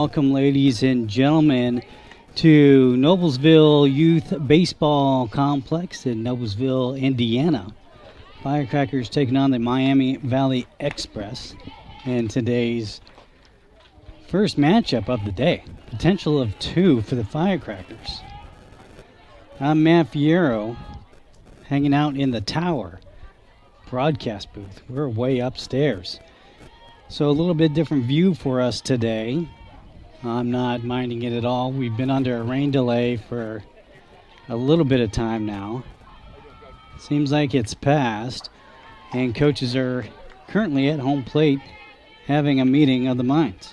Welcome, ladies and gentlemen, to Noblesville Youth Baseball Complex in Noblesville, Indiana. Firecrackers taking on the Miami Valley Xpress in today's first matchup of the day. Potential of 2 for the Firecrackers. I'm Matt Fierro, hanging out in the tower broadcast booth. We're way upstairs. So a little bit different view for us today. I'm not minding it at all. We've been under a rain delay for a little bit of time now. Seems like it's passed, and coaches are currently at home plate having a meeting of the minds.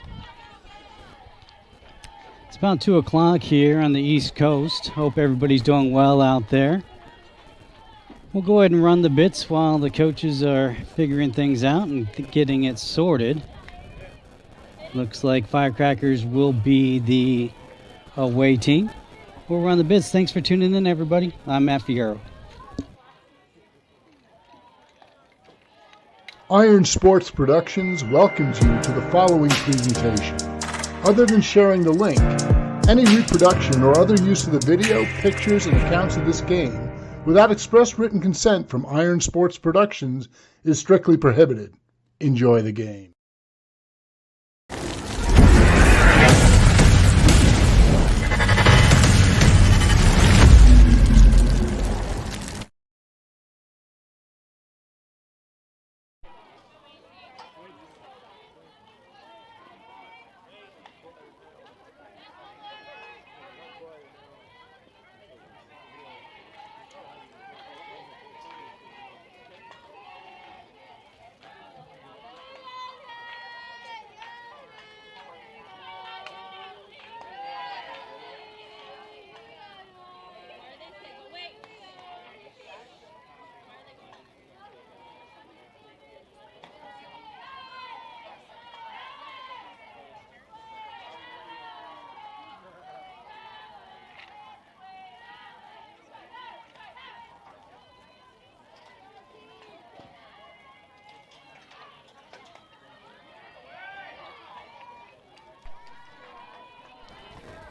It's about 2 o'clock here on the East Coast. Hope everybody's doing well out there. We'll go ahead and run the bits while the coaches are figuring things out and getting it sorted. Looks like Firecrackers will be the away team. We'll run the bits. Thanks for tuning in, everybody. I'm Matt Fierro. Iron Sports Productions welcomes you to the following presentation. Other than sharing the link, any reproduction or other use of the video, pictures, and accounts of this game without express written consent from Iron Sports Productions is strictly prohibited. Enjoy the game.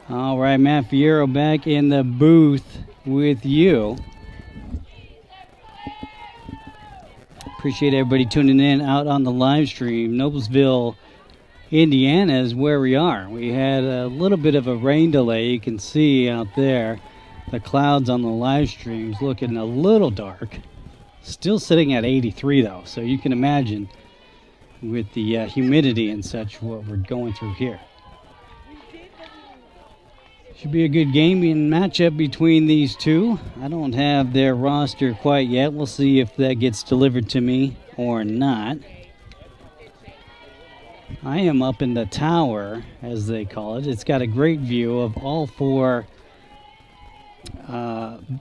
All right, Matt Fierro back in the booth with you. Appreciate everybody tuning in out on the live stream. Noblesville, Indiana is where we are. We had a little bit of a rain delay. You can see out there the clouds on the live streams looking a little dark. Still sitting at 83 though, so you can imagine with the humidity and such what we're going through here. Should be a good game and matchup between these two. I don't have their roster quite yet. We'll see if that gets delivered to me or not. I am up in the tower, as they call it. It's got a great view of all 4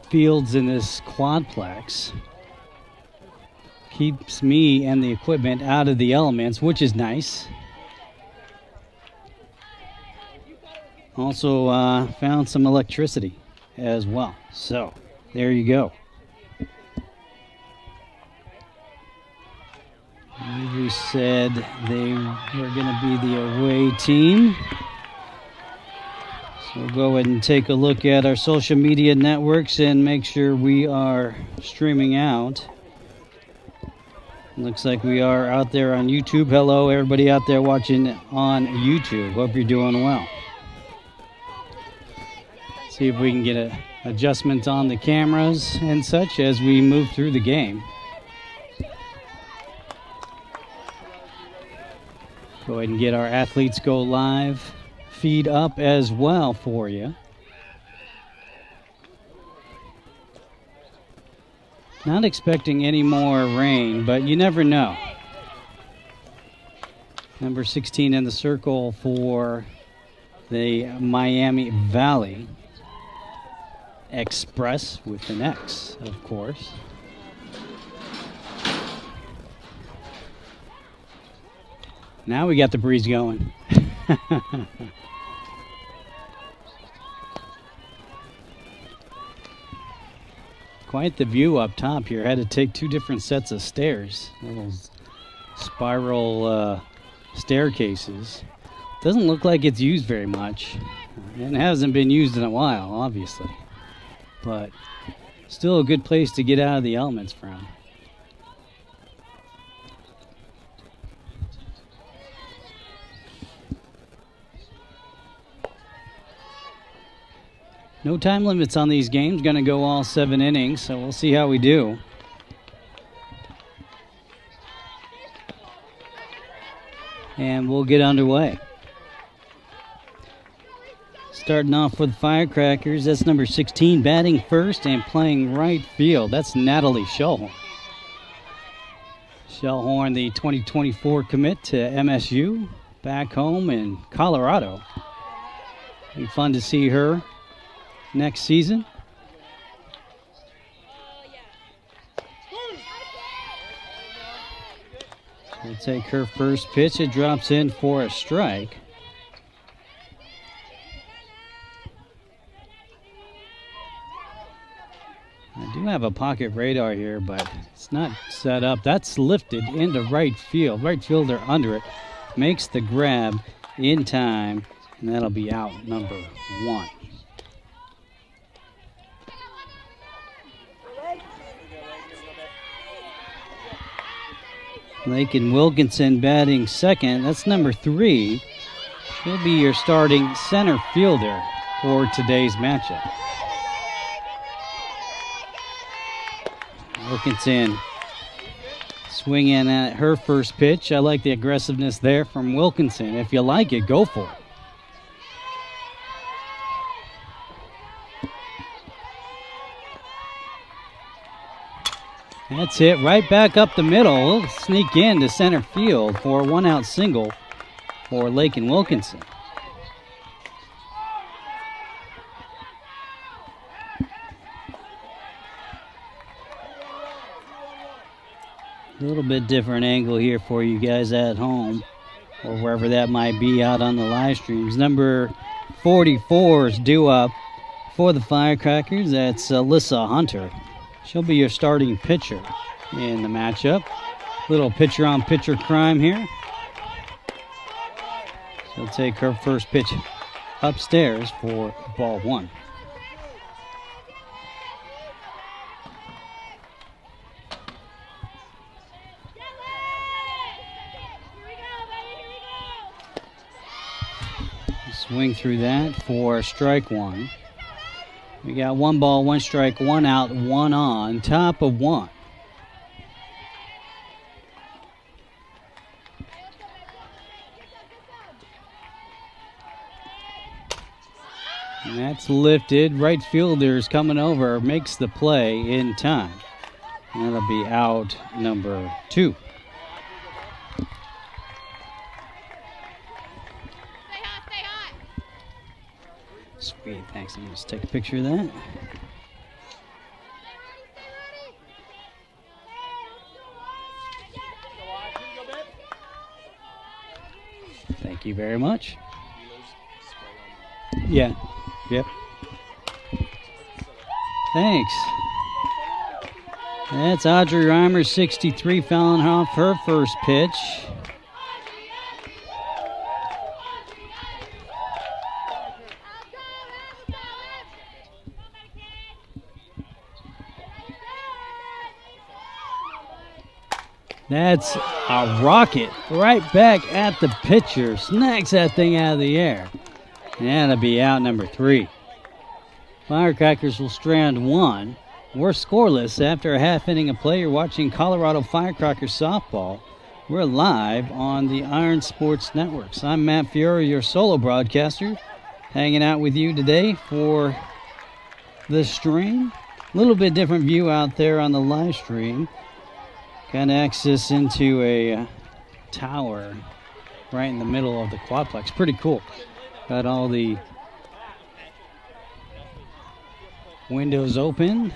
fields in this quadplex. Keeps me and the equipment out of the elements, which is nice. Also found some electricity as well. So, there you go. We said they were going to be the away team. So we'll go ahead and take a look at our social media networks and make sure we are streaming out. Looks like we are out there on YouTube. Hello, everybody out there watching on YouTube. Hope you're doing well. See if we can get an adjustment on the cameras and such as we move through the game. Go ahead and get our Athletes Go Live feed up as well for you. Not expecting any more rain, but you never know. Number 16 in the circle for the Miami Valley Xpress with an X, of course. Now we got the breeze going. Quite the view up top here. Had to take 2 different sets of stairs. Little spiral staircases. Doesn't look like it's used very much. And hasn't been used in a while, obviously. But still a good place to get out of the elements from. No time limits on these games. Going to go all 7 innings, so we'll see how we do. And we'll get underway. Starting off for the Firecrackers, that's number 16, batting first and playing right field. That's Natalie Shellhorn. Shellhorn, the 2024 commit to MSU, back home in Colorado. Be fun to see her next season. She'll take her first pitch. It drops in for a strike. I do have a pocket radar here, but it's not set up. That's lifted into right field. Right fielder under it makes the grab in time, and that'll be out number 1. Lakin Wilkinson batting second. That's number 3. She'll be your starting center fielder for today's matchup. Wilkinson swinging at her first pitch. I like the aggressiveness there from Wilkinson. If you like it, go for it. That's it, right back up the middle. We'll sneak in to center field for a 1-out single for Lakin Wilkinson. A little bit different angle here for you guys at home, or wherever that might be out on the live streams. Number 44 is due up for the Firecrackers. That's Alyssa Hunter. She'll be your starting pitcher in the matchup. Little pitcher-on-pitcher crime here. She'll take her first pitch upstairs for ball 1. Swing through that for strike 1. We got 1 ball, 1 strike, 1 out, 1 on, top of 1. And that's lifted. Right fielder's coming over, makes the play in time. And that'll be out number 2. Sweet, thanks. Let me just take a picture of that. Thank you very much. Yeah, yep. Thanks. That's Audrey Reimer, 63, fouling off her first pitch. That's a rocket right back at the pitcher. Snags that thing out of the air. And that'll be out number 3. Firecrackers will strand 1. We're scoreless after a half inning of play. You're watching Colorado Firecrackers softball. We're live on the Iron Sports Networks. I'm Matt Fiore, your solo broadcaster, hanging out with you today for the stream. A little bit different view out there on the live stream. Kind of access into a tower right in the middle of the quadplex. Pretty cool. Got all the windows open.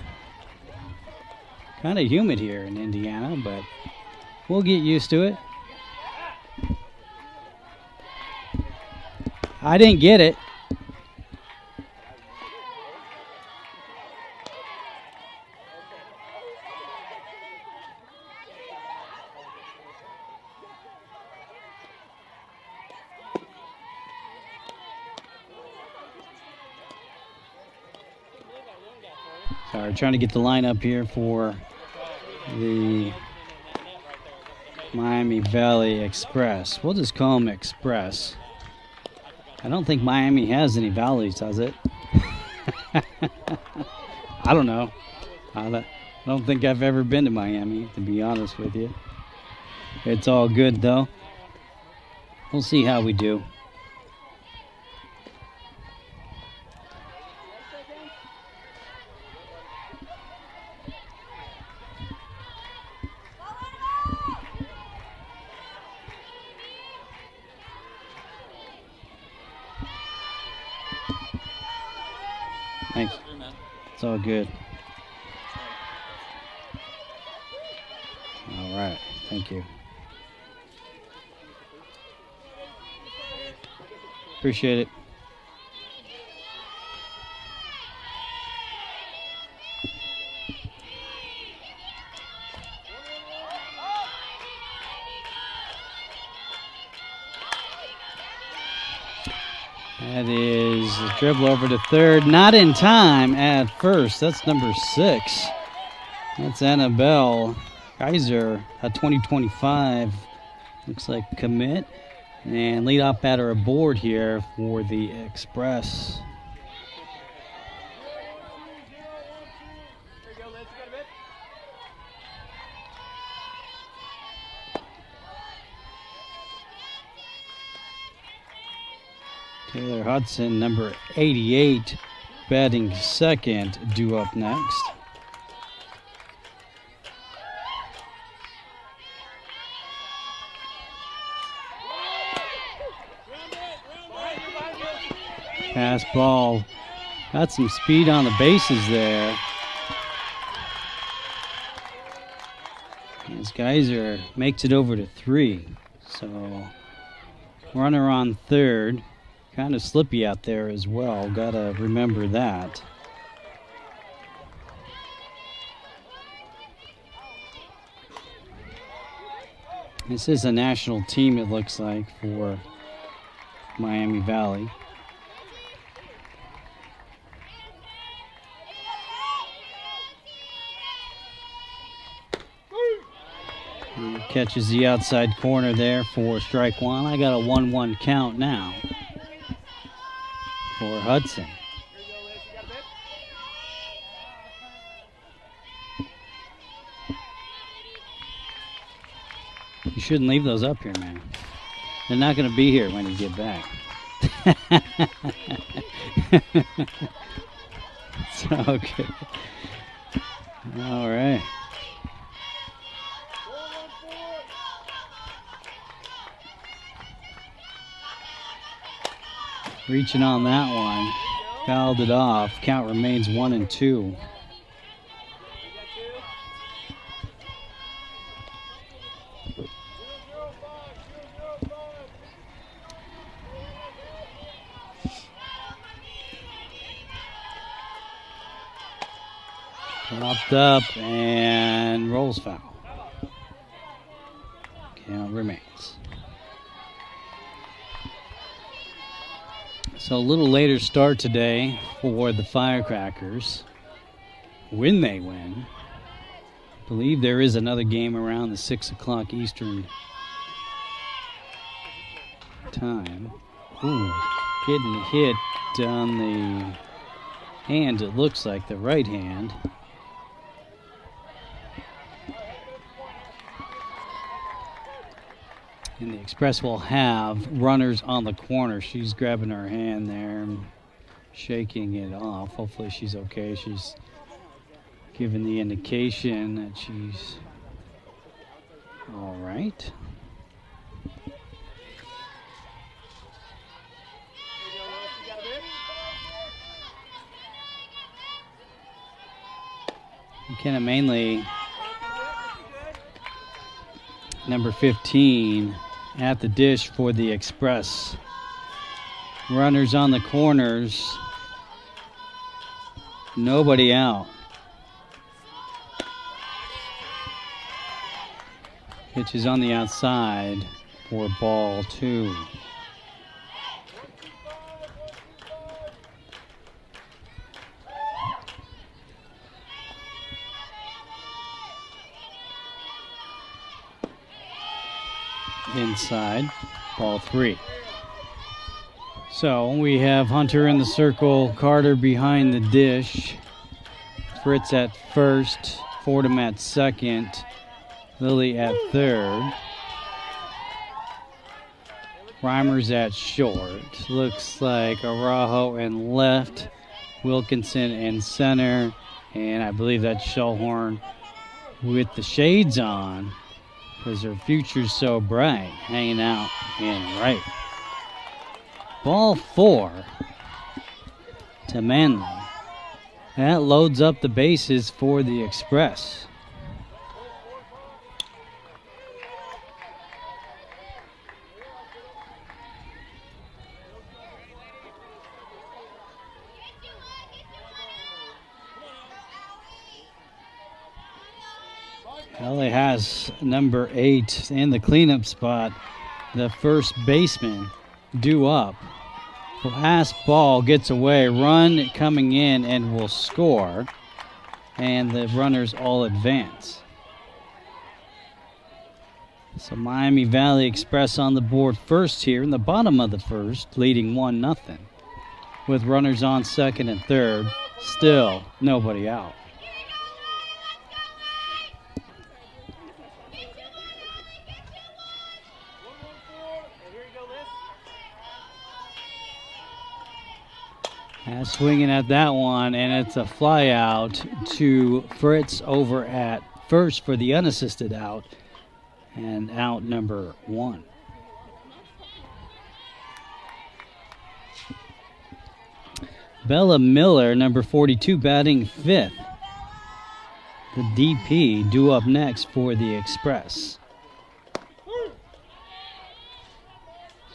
Kind of humid here in Indiana, but we'll get used to it. I didn't get it. Sorry, trying to get the lineup here for the Miami Valley Express. We'll just call them Express. I don't think Miami has any valleys, does it? I don't know. I don't think I've ever been to Miami, to be honest with you. It's all good, though. We'll see how we do. Thanks. It's all good. All right. Thank you. Appreciate it. That is a dribble over to third. Not in time at first. That's number 6. That's Annabelle Kaiser, a 2025. Looks like commit. And leadoff batter aboard here for the Express. Taylor Hudson, number 88, batting second, due up next. Pass ball. Got some speed on the bases there. As Geyser makes it over to 3. So, runner on third. Kind of slippy out there as well. Got to remember that. This is a national team, it looks like, for Miami Valley. He catches the outside corner there for strike one. I got a 1-1 count now for Hudson. You shouldn't leave those up here, man. They're not going to be here when you get back. It's all good. All right. Reaching on that one. Fouled it off. Count remains 1-2. Dropped up and rolls foul. Count remains. So a little later start today for the Firecrackers. When they win, I believe there is another game around the 6 o'clock Eastern time. Ooh, getting hit on the hand, it looks like the right hand. And the Express will have runners on the corner. She's grabbing her hand there and shaking it off. Hopefully she's okay. She's giving the indication that she's all right. McKenna Mainley, number 15, at the dish for the Express. Runners on the corners. Nobody out. Pitch is on the outside for ball 2. inside, ball 3. So we have Hunter in the circle, Carter behind the dish, Fritz at first, Fordham at second, Lilly at third, Reimers at short. Looks like Araujo in left, Wilkinson in center, and I believe that's Shellhorn with the shades on because her future's so bright, hanging out in right. Ball 4 to Manley. That loads up the bases for the Express. Ellie has number 8 in the cleanup spot, the first baseman, due up. Last ball gets away, run coming in and will score, and the runners all advance. So Miami Valley Express on the board first here in the bottom of the first, leading 1-0. With runners on second and third, still nobody out. Swinging at that one, and it's a fly out to Fritz over at first for the unassisted out, and out number 1. Bella Miller, number 42, batting 5th. The DP due up next for the Express.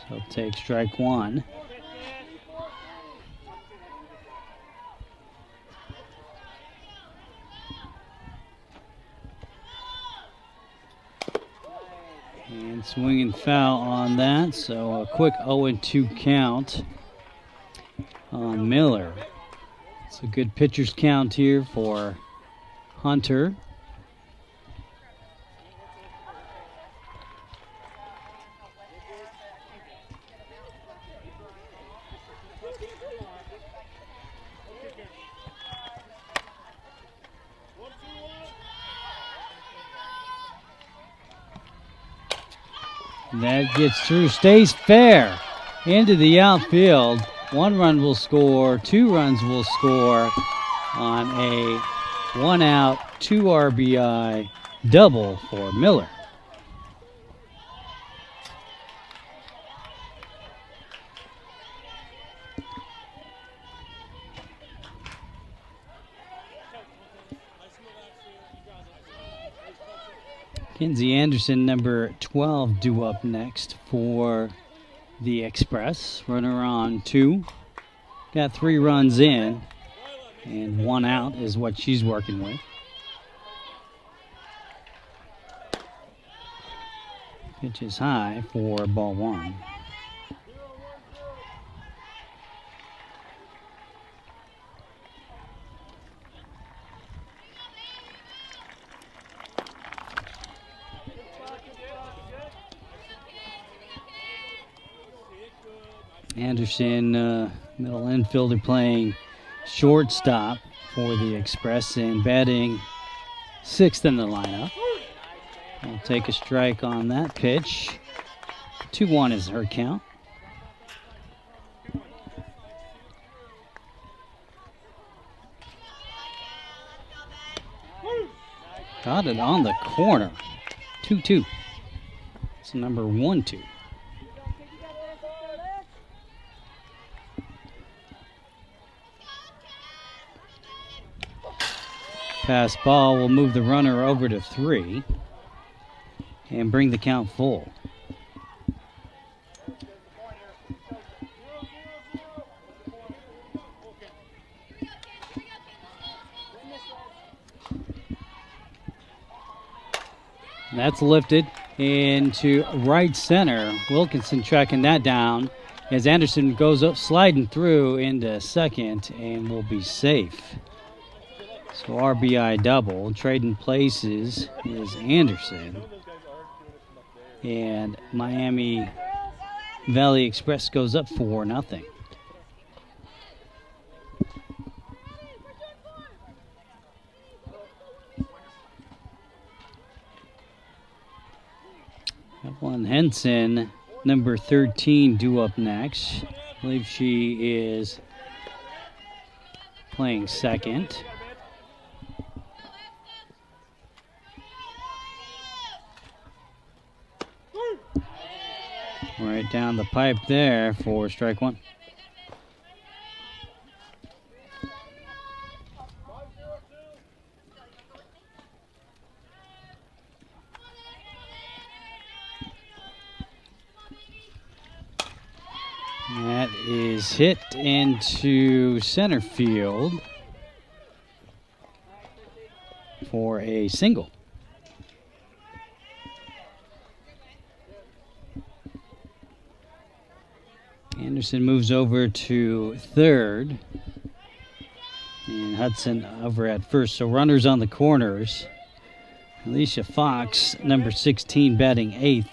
So take strike 1. And swinging foul on that, so a quick 0-2 count on Miller. It's a good pitcher's count here for Hunter. That gets through, stays fair into the outfield. 1 run will score, 2 runs will score on a 1-out, 2 RBI double for Miller. Kenzie Anderson, number 12, due up next for the Express. Runner on 2. Got 3 runs in, and 1 out is what she's working with. Pitch is high for ball 1. Anderson, middle infielder, playing shortstop for the Express and batting 6th in the lineup. We'll take a strike on that pitch. 2-1 is her count. Got it on the corner. 2-2. It's number 1-2. Pass ball will move the runner over to 3 and bring the count full. That's lifted into right center. Wilkinson tracking that down as Anderson goes up, sliding through into second, and will be safe. So RBI double. Trading places is Anderson. And Miami Valley Express goes up 4-0. Evelyn Henson, number 13, due up next. I believe she is playing second. Right down the pipe there for strike one. That is hit into center field for a single. Anderson moves over to third. And Hudson over at first. So runners on the corners. Alicia Fox, number 16, batting eighth.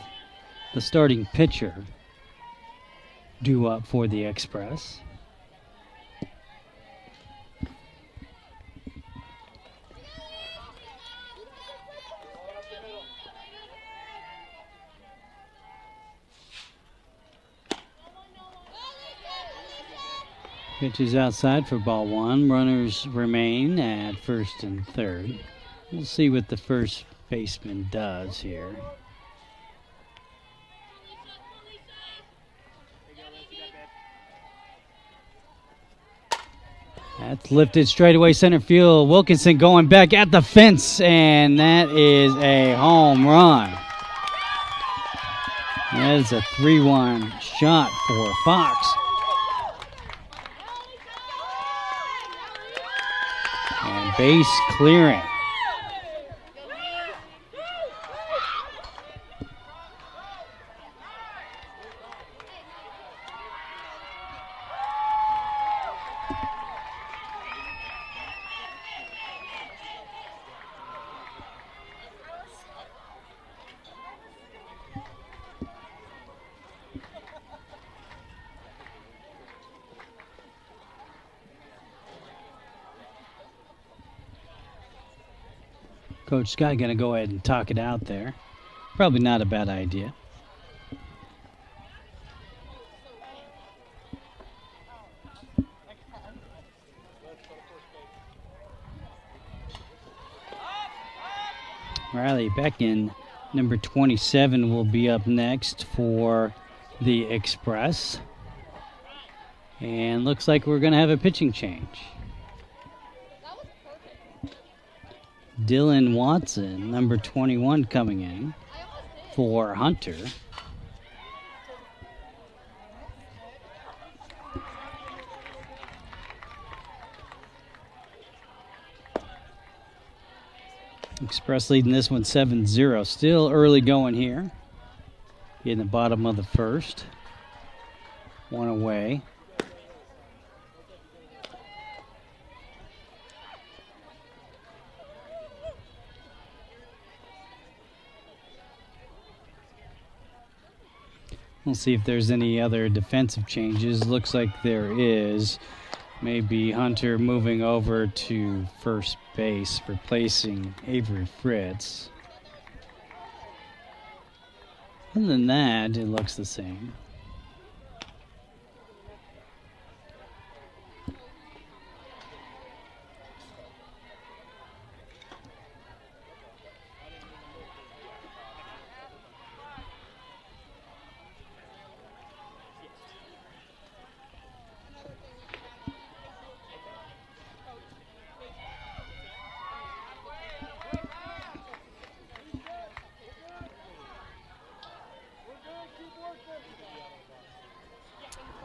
The starting pitcher due up for the Xpress. Pitch is outside for ball one. Runners remain at first and third. We'll see what the first baseman does here. That's lifted straight away center field. Wilkinson going back at the fence, and that is a home run. That is a 3-1 shot for Fox. And base clearing. Coach Scott going to go ahead and talk it out there. Probably not a bad idea. Riley Becken, number 27, will be up next for the Xpress. And looks like we're going to have a pitching change. Dylan Watson, number 21, coming in for Hunter. Express leading this one 7-0. Still early going here. In the bottom of the first. One away. We'll see if there's any other defensive changes. Looks like there is. Maybe Hunter moving over to first base, replacing Avery Fritz. Other than that, it looks the same.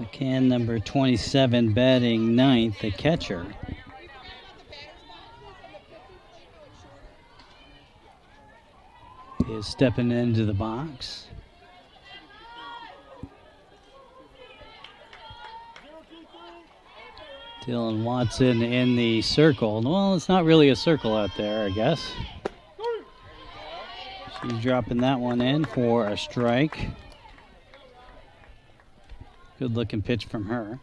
McCann, number 27, batting ninth, the catcher. Is stepping into the box. Dylan Watson in the circle. Well, it's not really a circle out there, I guess. She's dropping that one in for a strike. Good looking pitch from her.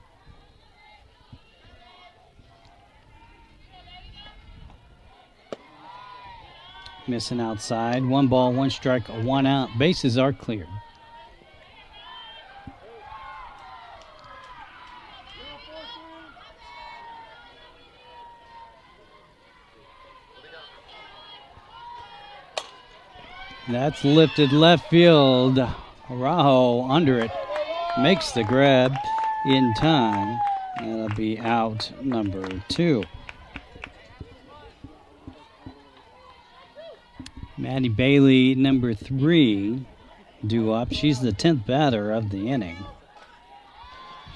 Missing outside. 1 ball, 1 strike, 1 out. Bases are cleared. That's lifted left field. Araujo under it. Makes the grab in time. That'll be out number 2. Maddie Bailey, number 3, due up. She's the 10th batter of the inning.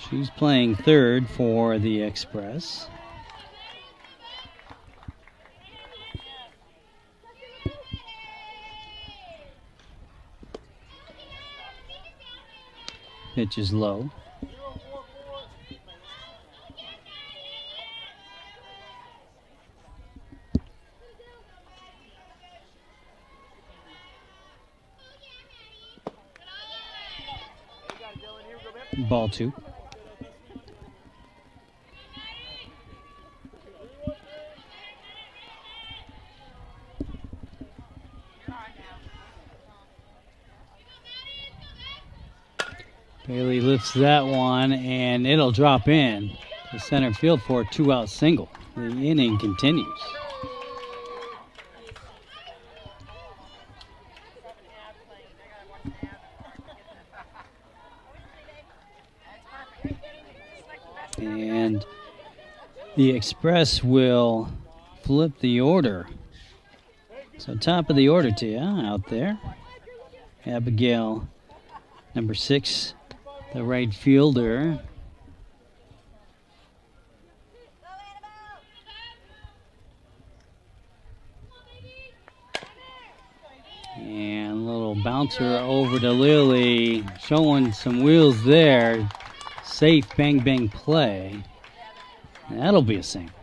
She's playing third for the Xpress. Pitch is low. Ball 2. Bailey lifts that one, and it'll drop in to center field for a 2-out single. The inning continues. And the Xpress will flip the order. So top of the order to you out there. Abigail, number 6, the right fielder. And a little bouncer over to Lily, showing some wheels there. Safe bang bang play. That'll be a single.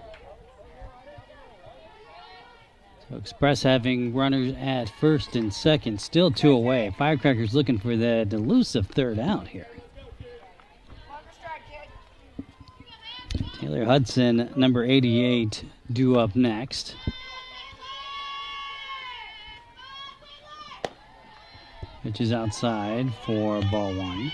So Xpress having runners at first and second, still 2 away. Firecrackers looking for that elusive 3rd out here. Taylor Hudson, number 88, due up next. Pitch is outside for ball 1.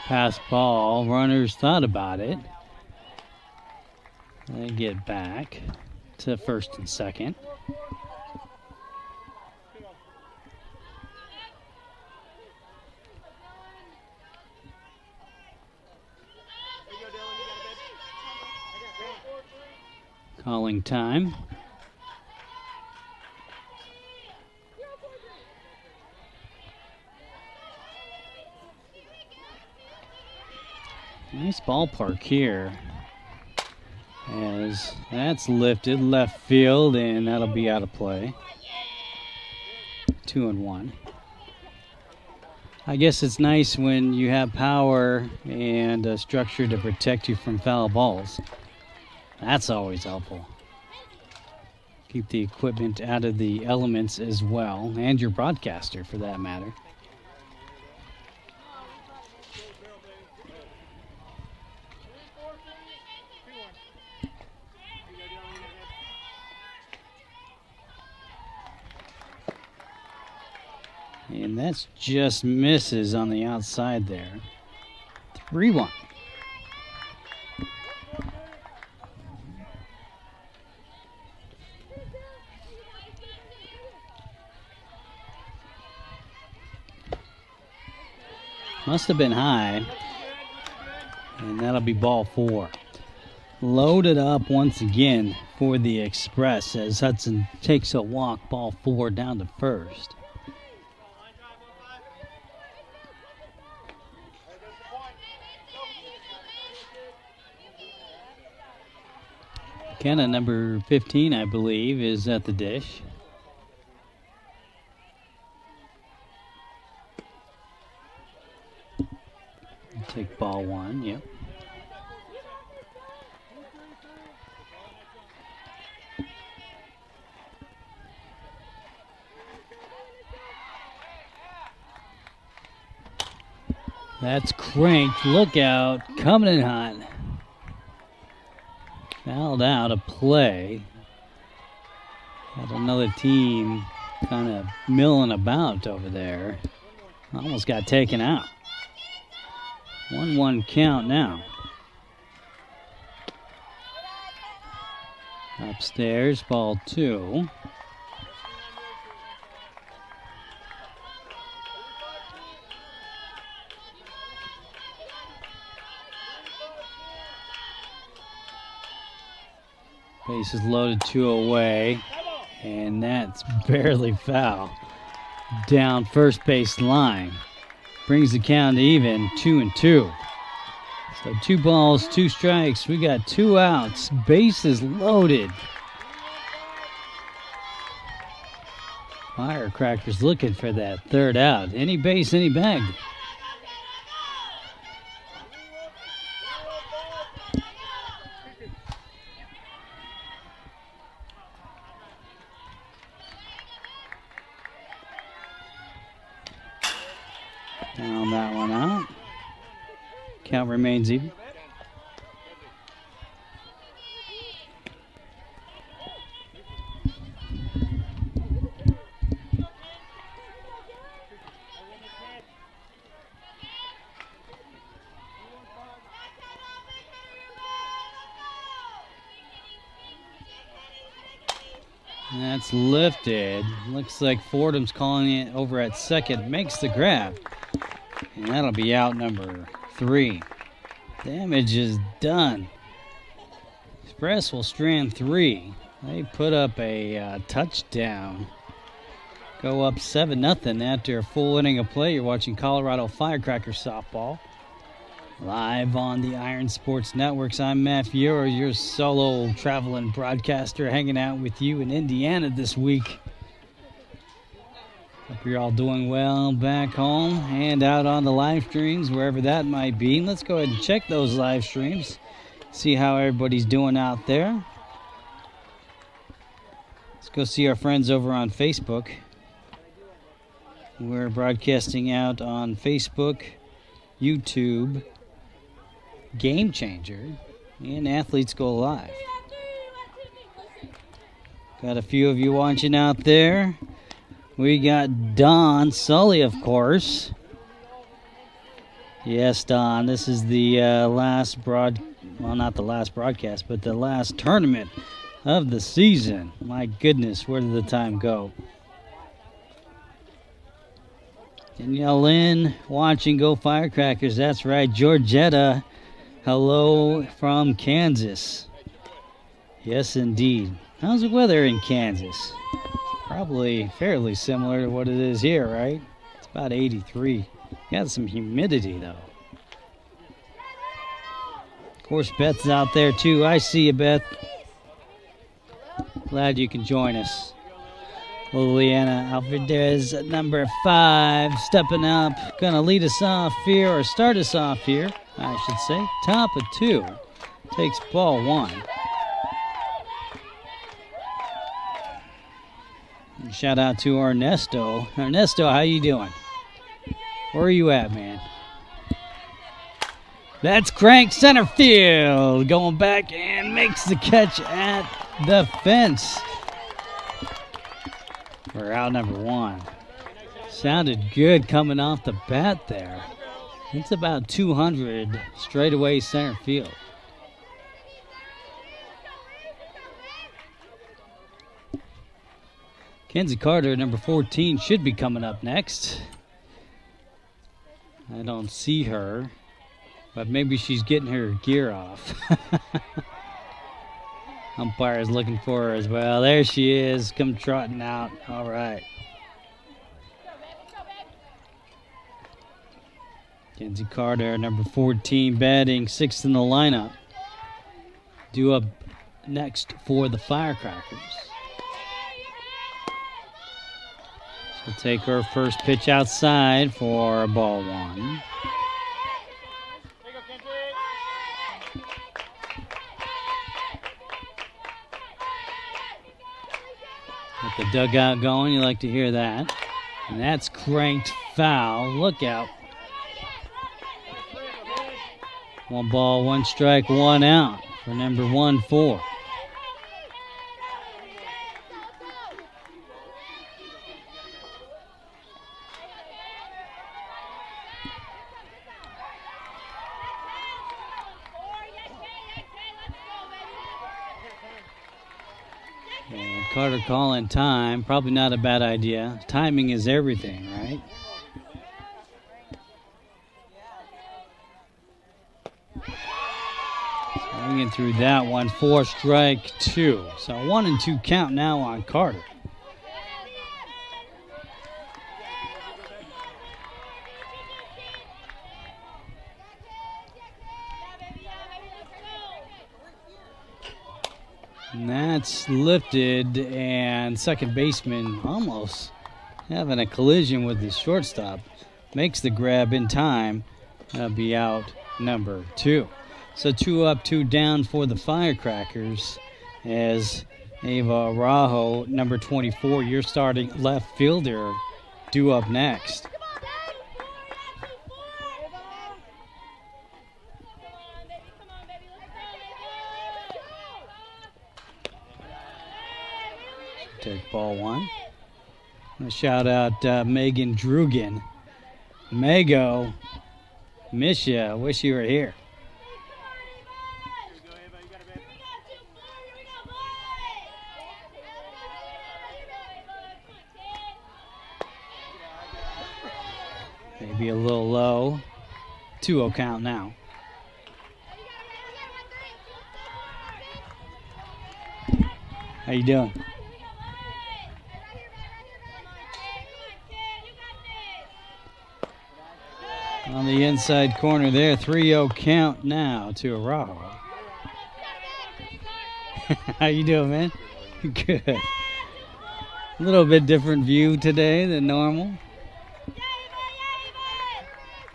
Pass ball. Runners thought about it. They get back to first and second. Calling time. Nice ballpark here. As that's lifted left field, and that'll be out of play. 2-1. I guess it's nice when you have power and a structure to protect you from foul balls. That's always helpful. Keep the equipment out of the elements as well, and your broadcaster for that matter. And that's just misses on the outside there. 3-1. Must have been high. And that'll be ball 4. Loaded up once again for the Xpress as Hudson takes a walk, ball 4 down to first. Kenna, number 15, I believe, is at the dish. Take ball one, yep. That's cranked. Look out. Coming in hot. Fouled out of play. Got another team kind of milling about over there. Almost got taken out. 1-1 count now. Upstairs, ball two. Bases loaded, two away, and that's barely foul. Down first base line. Brings the count even, 2-2. So 2 balls, 2 strikes. We got 2 outs. Bases loaded. Firecrackers looking for that third out. Any base, any bag. Down that one out. Count remains even. That's lifted. Looks like Fordham's calling it over at second. Makes the grab. And that'll be out number 3. Damage is done. Xpress will strand 3. They put up a touchdown. Go up 7-0 after a full inning of play. You're watching Colorado Firecrackers softball. Live on the Iron Sports Networks. I'm Matt Fiore, your solo traveling broadcaster, hanging out with you in Indiana this week. Hope you're all doing well back home and out on the live streams, wherever that might be. Let's go ahead and check those live streams, see how everybody's doing out there. Let's go see our friends over on Facebook. We're broadcasting out on Facebook, YouTube, Game Changer, and Athletes Go Live. Got a few of you watching out there. We got Don Sully, of course. Yes, Don, this is the last not the last broadcast, but the last tournament of the season. My goodness, where did the time go? Danielle Lynn watching Go Firecrackers. That's right, Georgetta. Hello from Kansas. Yes, indeed. How's the weather in Kansas? Probably fairly similar to what it is here, right? It's about 83. Got some humidity, though. Of course, Beth's out there, too. I see you, Beth. Glad you can join us. Liliana Alvarez at number 5, stepping up. Gonna lead us off here, or start us off here, I should say. Top of 2. Takes ball 1. And shout out to Ernesto. Ernesto, how you doing? Where are you at, man? That's cranked center field. Going back and makes the catch at the fence. For out number 1. Sounded good coming off the bat there. It's about 200 straight away center field. Kenzie Carter, number 14, should be coming up next. I don't see her, but maybe she's getting her gear off. Umpire is looking for her as well. There she is, come trotting out. All right. Kenzie Carter, number 14, batting 6th in the lineup. Due up next for the Firecrackers. She'll take her first pitch outside for ball 1. With the dugout going, you like to hear that. And that's cranked foul. Look out. 1 ball, 1 strike, 1 out for number 1-4. And Carter calling time. Probably not a bad idea. Timing is everything, right? Swinging through that one. 4 strike 2. So 1-2 count now on Carter. And that's lifted, and second baseman almost having a collision with the shortstop. Makes the grab in time. That'll be out number 2. So 2 up, 2 down for the Firecrackers as Ava Arajo, number 24, your starting left fielder, due up next. Take ball 1. A shout out Megan Drugan. Mago, miss ya. Wish you were here. Maybe a little low. 2-0 count now. How you doing? On the inside corner there, 3-0 count now to Arajo. How you doing, man? Good. A little bit different view today than normal.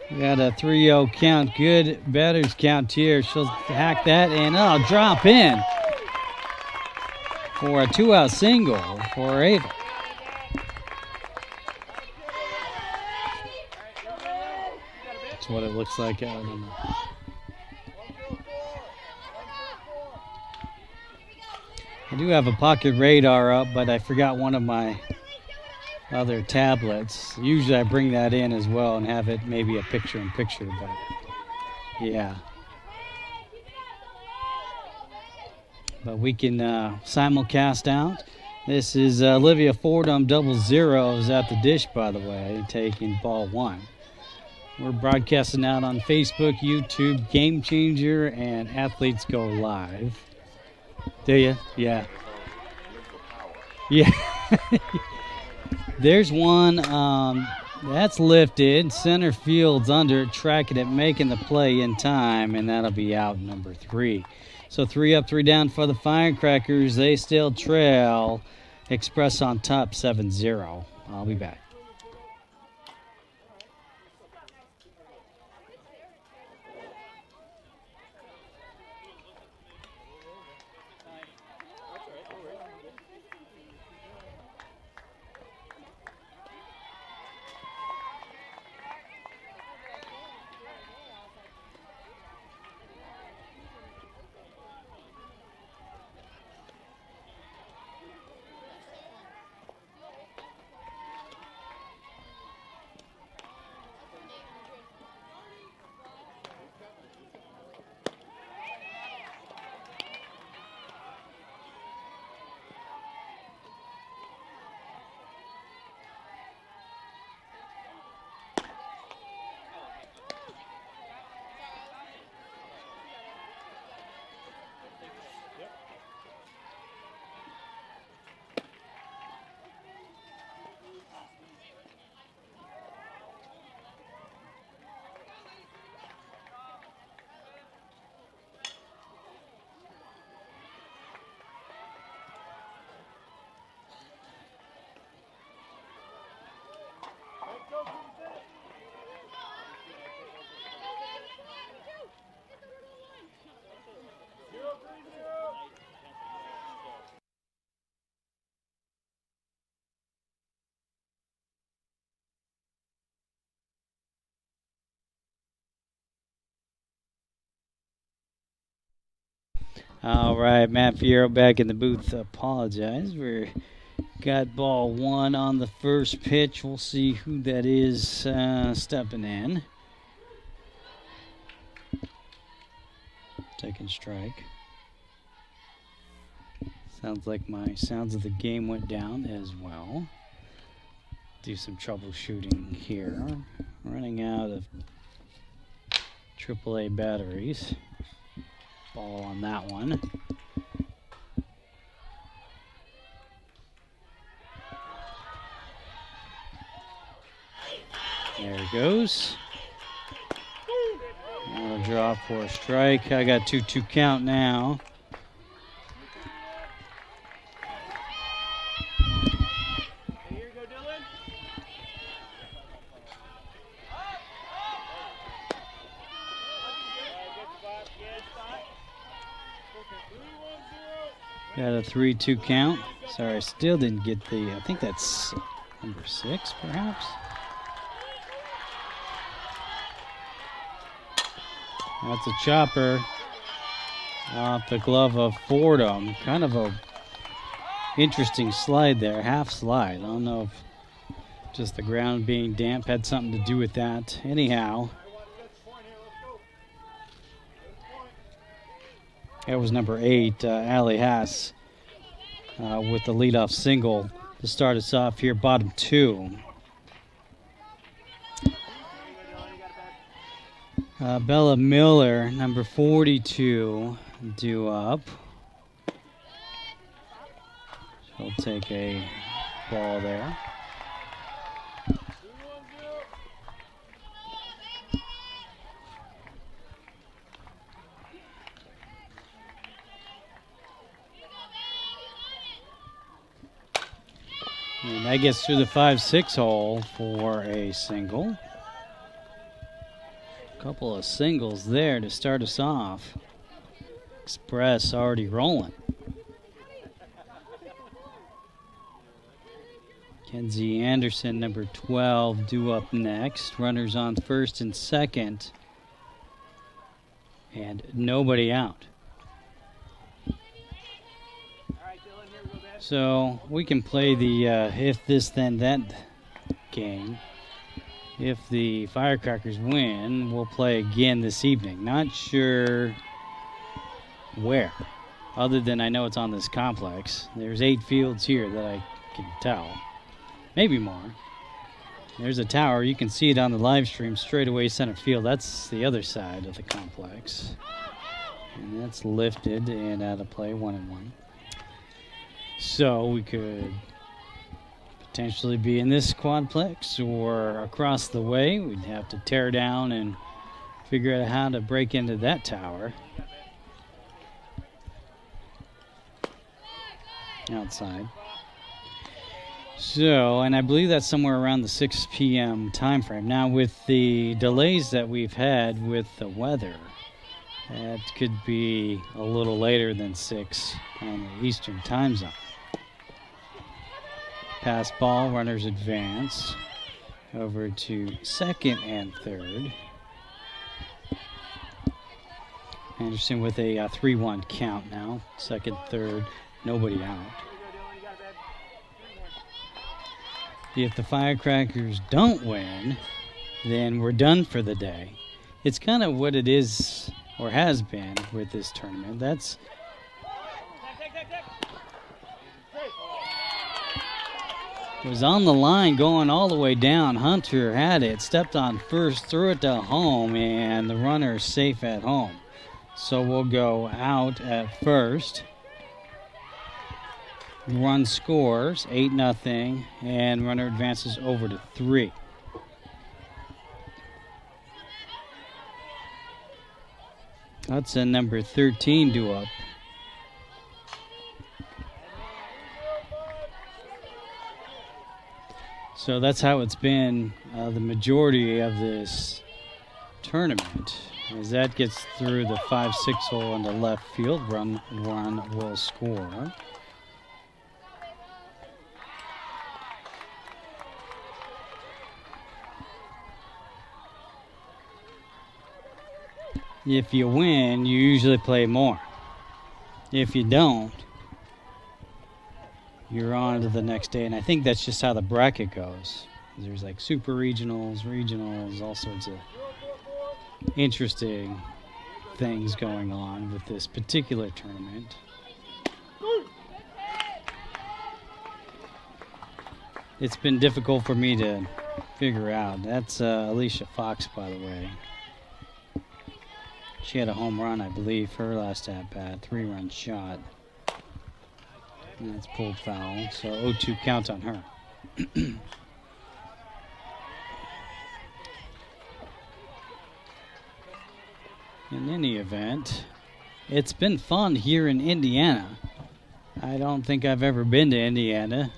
We got a 3-0 count. Good batters count here. She'll hack that and drop in for a 2-out single for Ava. That's what it looks like. I don't know. I do have a pocket radar up, but I forgot one of my other tablets. Usually I bring that in as well and have it maybe a picture-in-picture, but yeah. But we can simulcast out. This is Olivia Fordham, double zeros at the dish, by the way, taking ball 1. We're broadcasting out on Facebook, YouTube, Game Changer, and Athletes Go Live. Do you? Yeah. Yeah. There's one that's lifted. Center field's under, tracking it, making the play in time, and that'll be out number 3. So 3 up, 3 down for the Firecrackers. They still trail. Xpress on top, 7-0. I'll be back. All right, Matt Fierro back in the booth. Apologize. We got ball 1 on the first pitch. We'll see who that is stepping in. Second strike. Sounds like my sounds of the game went down as well. Do some troubleshooting here. Running out of AAA batteries. Ball on that one. There it goes. Another drop for a strike. I got 2-2 count now. Got a 3-2 count. Sorry, I still didn't get the, I think that's number 6, perhaps. That's a chopper off the glove of Fordham. Kind of a interesting slide there, half slide. I don't know if just the ground being damp had something to do with that. Anyhow, that was number 8, Allie Haas, with the leadoff single to start us off here, bottom 2. Bella Miller, number 42, due up. She'll take a ball there. And that gets through the 5-6 hole for a single. Couple of singles there to start us off. Xpress already rolling. Kenzie Anderson, number 12, due up next. Runners on first and second. And nobody out. So we can play the if this then that game. If the Firecrackers win, we'll play again this evening. Not sure where, other than I know it's on this complex. There's 8 fields here that I can tell. Maybe more. There's a tower. You can see it on the live stream straight away center field. That's the other side of the complex. And that's lifted and out of play, 1-1. So we could potentially be in this quadplex or across the way. We'd have to tear down and figure out how to break into that tower. Outside. So, and I believe that's somewhere around the 6 p.m. time frame. Now, with the delays that we've had with the weather, that could be a little later than 6 on the Eastern time zone. Pass ball, runners advance over to second and third. Anderson with a 3-1 count now. Second, third, nobody out. If the Firecrackers don't win, then we're done for the day. It's kind of what it is or has been with this tournament. That's was on the line going all the way down. Hunter had it, stepped on first, threw it to home, and the runner is safe at home. So we'll go out at first. Run scores 8-0, and runner advances over to 3. Hudson, number 13, due up. So that's how it's been the majority of this tournament. As that gets through the 5-6 hole in the left field, run will score. If you win, you usually play more. If you don't, you're on to the next day. And I think that's just how the bracket goes. There's like super regionals, all sorts of interesting things going on with this particular tournament. It's been difficult for me to figure out. That's Alicia Fox, by the way. She had a home run, I believe, her last at-bat, 3-run shot. And that's pulled foul, so 0-2 count on her. In any event, it's been fun here in Indiana. I don't think I've ever been to Indiana.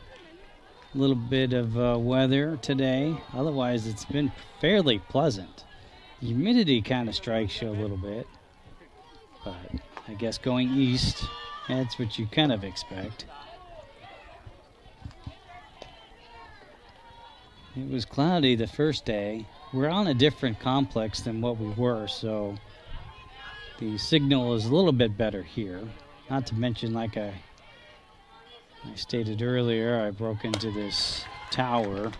A little bit of weather today. Otherwise, it's been fairly pleasant. Humidity kind of strikes you a little bit. But I guess going east, that's what you kind of expect. It was cloudy the first day. We're on a different complex than what we were, so the signal is a little bit better here. Not to mention, like I stated earlier, I broke into this tower.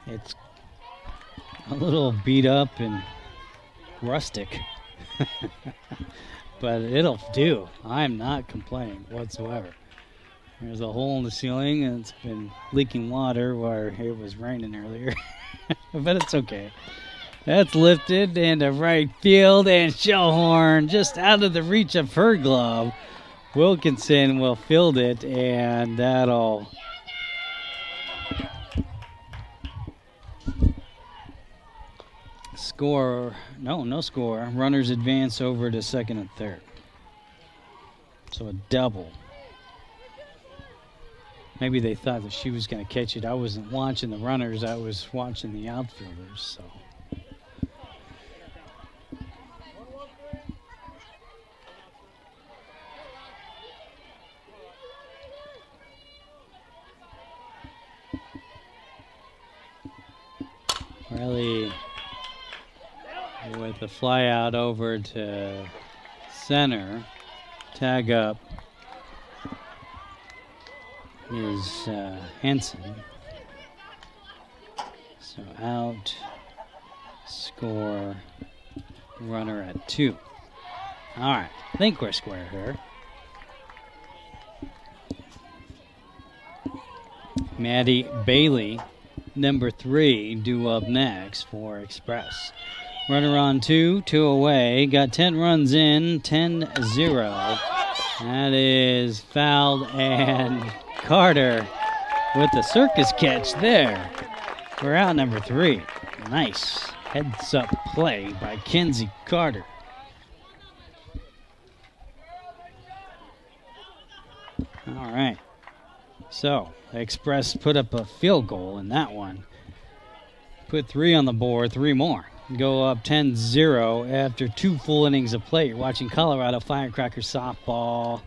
It's a little beat up and rustic, but it'll do. I'm not complaining whatsoever. There's a hole in the ceiling and it's been leaking water where it was raining earlier, but it's okay. That's lifted into right field, and Shellhorn just out of the reach of her glove. Wilkinson will field it, and that'll score. No score. Runners advance over to second and third. So a double. Maybe they thought that she was going to catch it. I wasn't watching the runners. I was watching the outfielders, so. Riley with the fly out over to center. Tag up is Henson. So out, score, runner at 2. All right, I think we're square here. Maddie Bailey, number 3, due up next for Xpress. Runner on 2 away. Got 10 runs in, 10-0. That is fouled, and Carter with the circus catch there. We're out number 3. Nice heads-up play by Kenzie Carter. All right. So, Xpress put up a field goal in that one. Put 3 on the board, 3 more. Go up 10-0 after 2 full innings of play. You're watching Colorado Firecrackers softball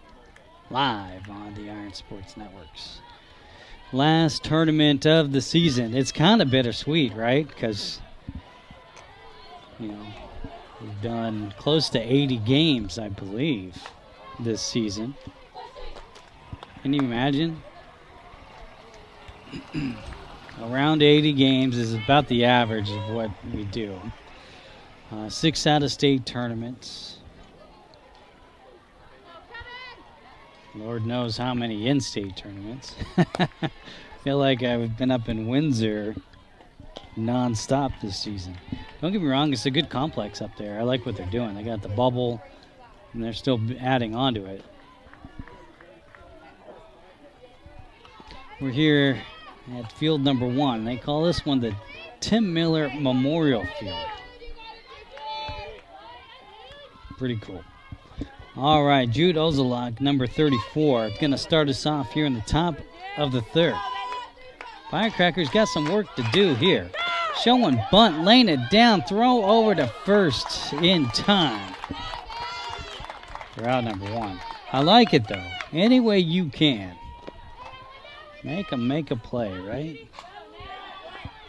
live on the Iron Sports Networks. Last tournament of the season. It's kind of bittersweet, right? Because, you know, we've done close to 80 games, I believe, this season. Can you imagine? Around 80 games is about the average of what we do. 6 out-of-state tournaments. Lord knows how many in-state tournaments. Feel like I've been up in Windsor non-stop this season. Don't get me wrong, it's a good complex up there. I like what they're doing. They got the bubble, and they're still adding on to it. We're here at field number 1. They call this one the Tim Miller Memorial Field. Pretty cool. All right, Jude Ozolak, number 34, going to start us off here in the top of the 3rd. Firecrackers got some work to do here. Showing bunt, laying it down, throw over to first in time. We're out number 1. I like it, though. Any way you can. Make a play, right?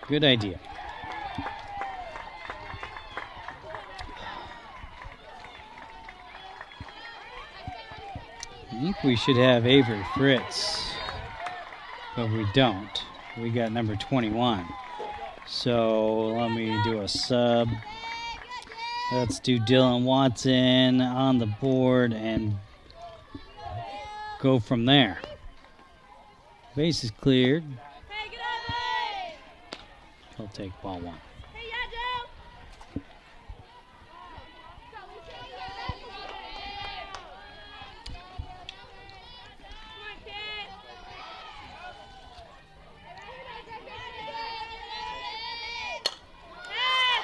Good idea. I think we should have Avery Fritz, but we don't. We got number 21. So let me do a sub. Let's do Dylan Watson on the board and go from there. Base is cleared. He'll take ball one.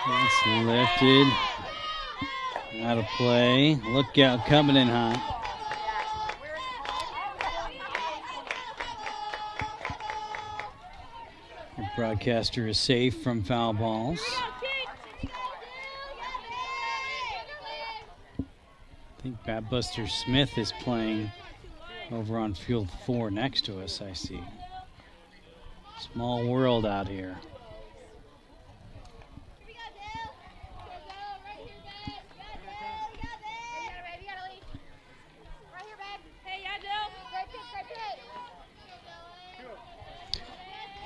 It's lifted. Out of play. Look out, coming in hot. The broadcaster is safe from foul balls. I think Bat Buster Smith is playing over on field 4 next to us, I see. Small world out here.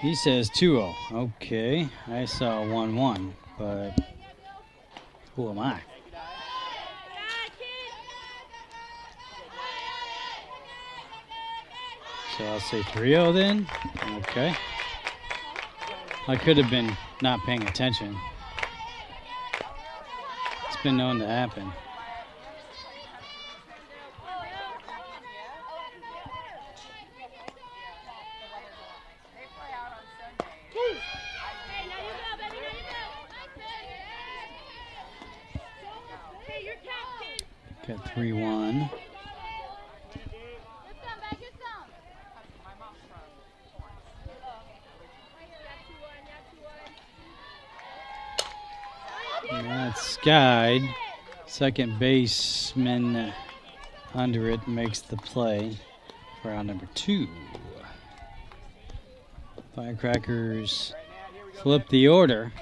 He says 2-0. Okay, I saw 1-1, but who am I? So I'll say 3-0 then. Okay. I could have been not paying attention. It's been known to happen. Got 3-1. That's skied. Second baseman under it makes the play for round number 2. Firecrackers flip the order.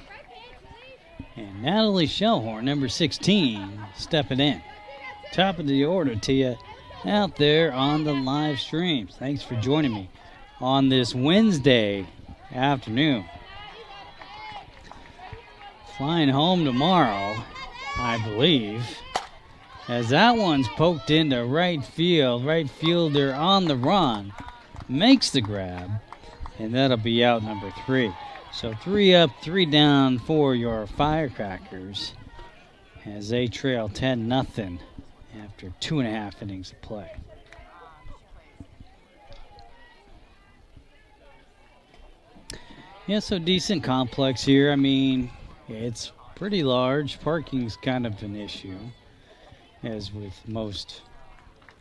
And Natalie Shellhorn, number 16, stepping in. Top of the order to you out there on the live stream. Thanks for joining me on this Wednesday afternoon. Flying home tomorrow, I believe, as that one's poked into right field. Right fielder on the run makes the grab, and that'll be out number 3. So 3 up, 3 down for your Firecrackers as they trail 10-0 after 2.5 innings of play. Yeah, so decent complex here. I mean, it's pretty large. Parking's kind of an issue, as with most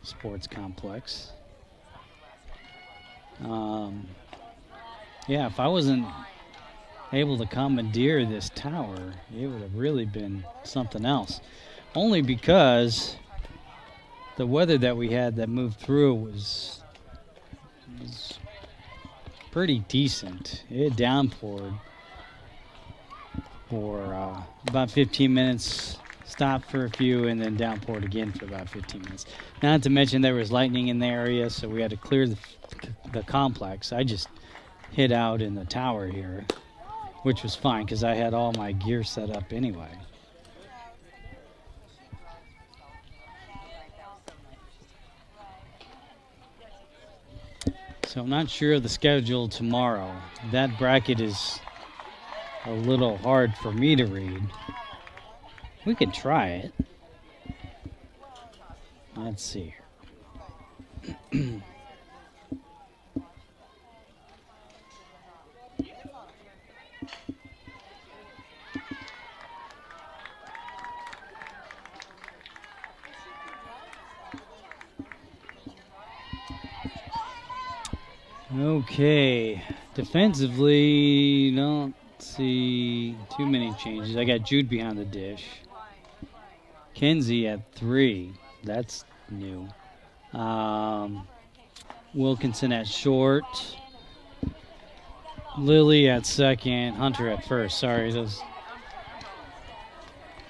sports complex. Yeah, if I wasn't able to commandeer this tower, it would have really been something else. Only because the weather that we had that moved through was pretty decent. It downpoured for about 15 minutes, stopped for a few, and then downpoured again for about 15 minutes. Not to mention there was lightning in the area, so we had to clear the complex. I just hid out in the tower here, which was fine because I had all my gear set up anyway. So I'm not sure of the schedule tomorrow. That bracket is a little hard for me to read. We could try it. Let's see here. Okay, defensively, don't see too many changes. I got Jude behind the dish. Kenzie at 3, that's new. Wilkinson at short. Lily at second, Hunter at first. Sorry, those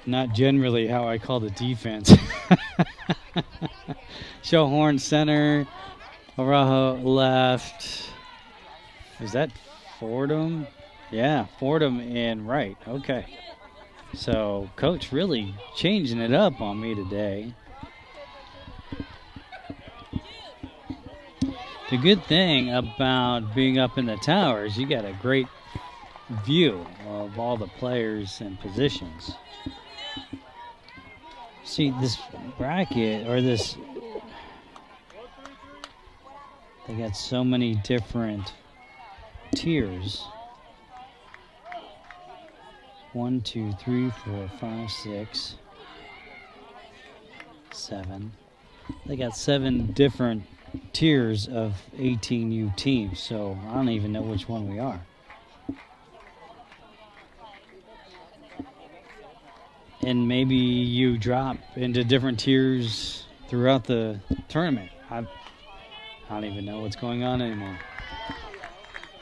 not generally how I call the defense. Showhorn center, Araujo left. Is that Fordham? Yeah, Fordham and right. Okay. So coach really changing it up on me today. The good thing about being up in the tower is you got a great view of all the players and positions. See, this bracket, or this, they got so many different tiers. 1, 2, 3, 4, 5, 6, 7. They got 7 different tiers of 18U teams, so I don't even know which one we are. And maybe you drop into different tiers throughout the tournament. I don't even know what's going on anymore.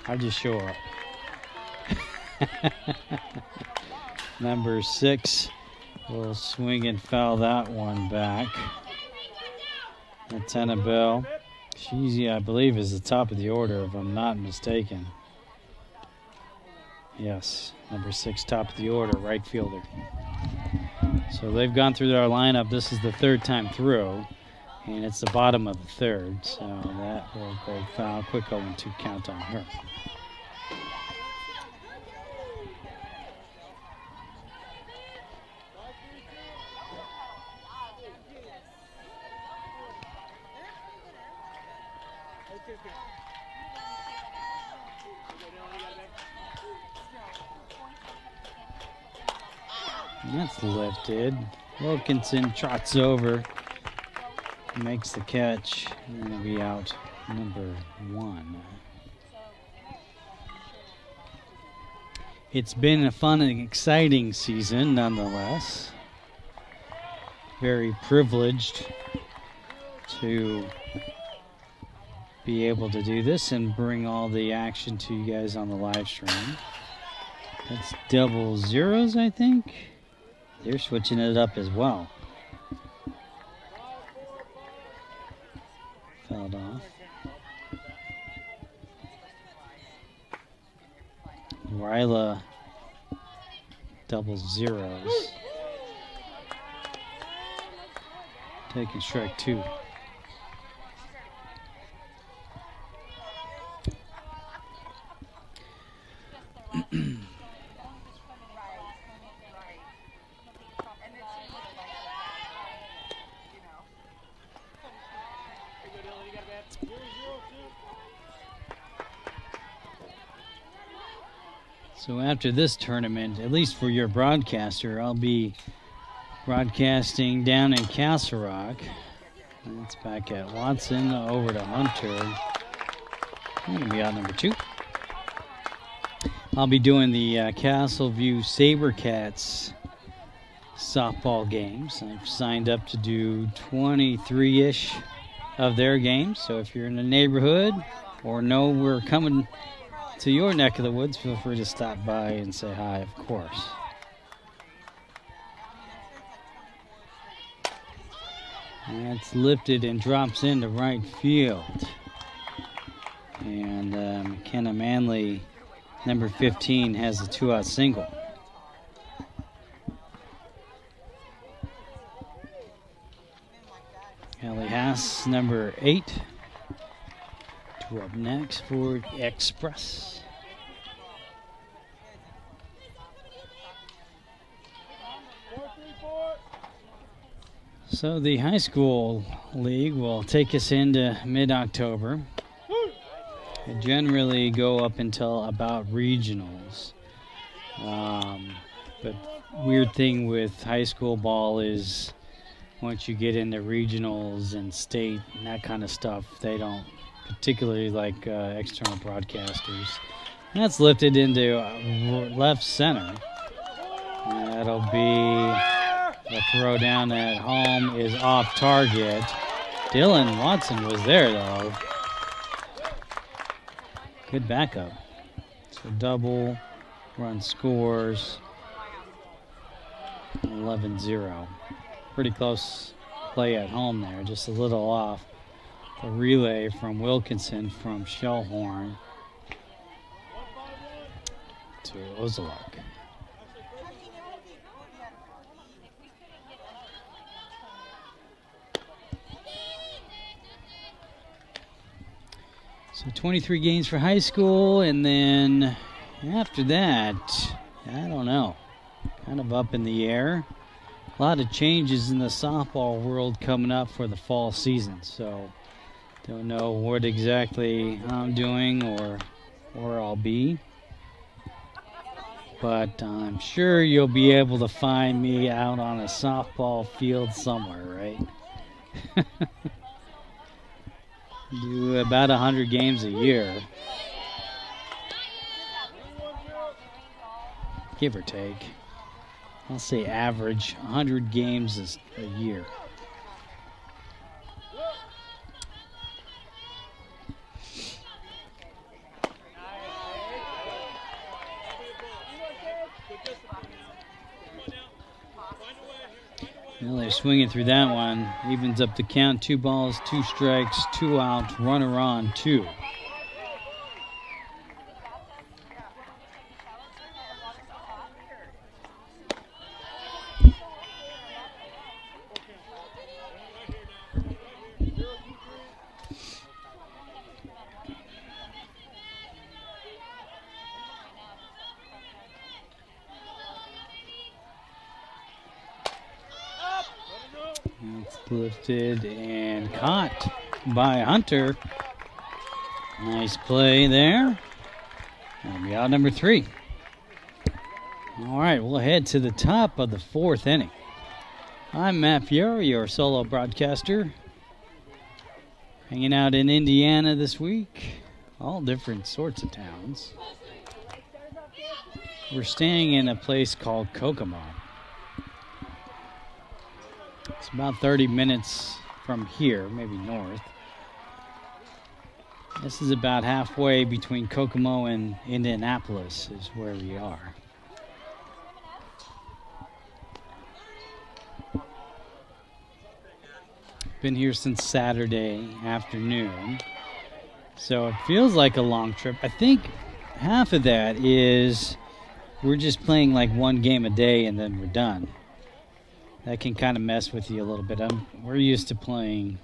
I just show up. Number 6 will swing and foul that one back. That's Annabelle. She, I believe, is the top of the order, if I'm not mistaken. Yes, number 6, top of the order, right fielder. So they've gone through their lineup. This is the 3rd time through, and it's the bottom of the 3rd. So that will go foul. Quick 0-2 count on her. That's lifted. Wilkinson trots over, makes the catch, and it'll be out number 1. It's been a fun and exciting season nonetheless. Very privileged to be able to do this and bring all the action to you guys on the live stream. That's double zeros, I think. They're switching it up as well. Fouled off. Ryla double zeros. Taking strike 2. So after this tournament, at least for your broadcaster, I'll be broadcasting down in Castle Rock. That's back at Watson, over to Hunter. I'm going to be out number 2. I'll be doing the Castleview Sabercats softball games. I've signed up to do 23-ish of their games. So if you're in the neighborhood or know we're coming to your neck of the woods, feel free to stop by and say hi, of course. That's lifted and drops into right field. And McKenna Manley, number 15, has a 2-out single. Ellie Haas, number 8. 2 up next for Xpress. So the high school league will take us into mid-October. They generally go up until about regionals. But weird thing with high school ball is once you get into regionals and state and that kind of stuff, they don't particularly like external broadcasters. And that's lifted into left center. And that'll be the throw down at home is off target. Dylan Watson was there though. Good backup. So double, run scores. 11-0. Pretty close play at home there, just a little off. The relay from Wilkinson from Shellhorn to Ozaluk. So 23 games for high school, and then after that, I don't know, kind of up in the air. A lot of changes in the softball world coming up for the fall season, so don't know what exactly I'm doing or where I'll be. But I'm sure you'll be able to find me out on a softball field somewhere, right? Do about 100 games a year, give or take. I'll say average 100 games a year. Well, they're swinging through that one. Evens up the count. 2 balls, 2 strikes, 2 outs, runner on 2. It's lifted and caught by Hunter. Nice play there. That'll be out number 3. All right, we'll head to the top of the 4th inning. I'm Matt Fiore, your solo broadcaster. Hanging out in Indiana this week. All different sorts of towns. We're staying in a place called Kokomo. It's about 30 minutes from here, maybe north. This is about halfway between Kokomo and Indianapolis is where we are. Been here since Saturday afternoon, so it feels like a long trip. I think half of that is we're just playing like one game a day and then we're done. That can kind of mess with you a little bit. We're used to playing,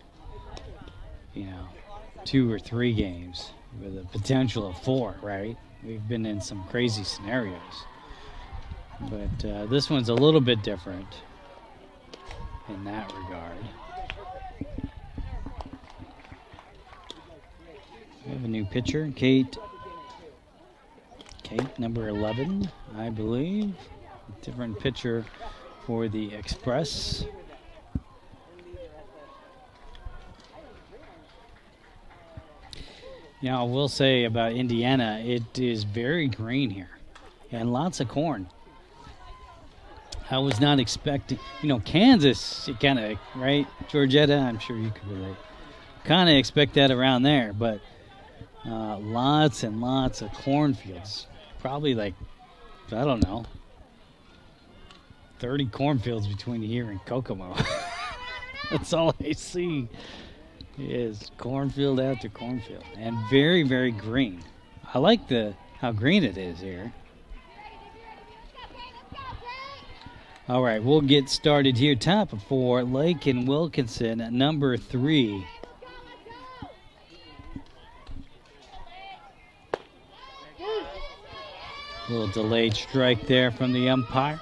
2 or 3 games with a potential of 4, right? We've been in some crazy scenarios. But this one's a little bit different in that regard. We have a new pitcher, Kate, number 11, I believe. A different pitcher for the Xpress. I will say about Indiana, it is very green here and lots of corn. I was not expecting, Kansas, it kind of, right? Georgetta, I'm sure you could relate. Kind of expect that around there, but lots and lots of cornfields. Probably like, I don't know, 30 cornfields between here and Kokomo. That's all I see is cornfield after cornfield. And very, very green. I like how green it is here. All right, we'll get started here. Top of 4, Lake and Wilkinson at number 3. A little delayed strike there from the umpire.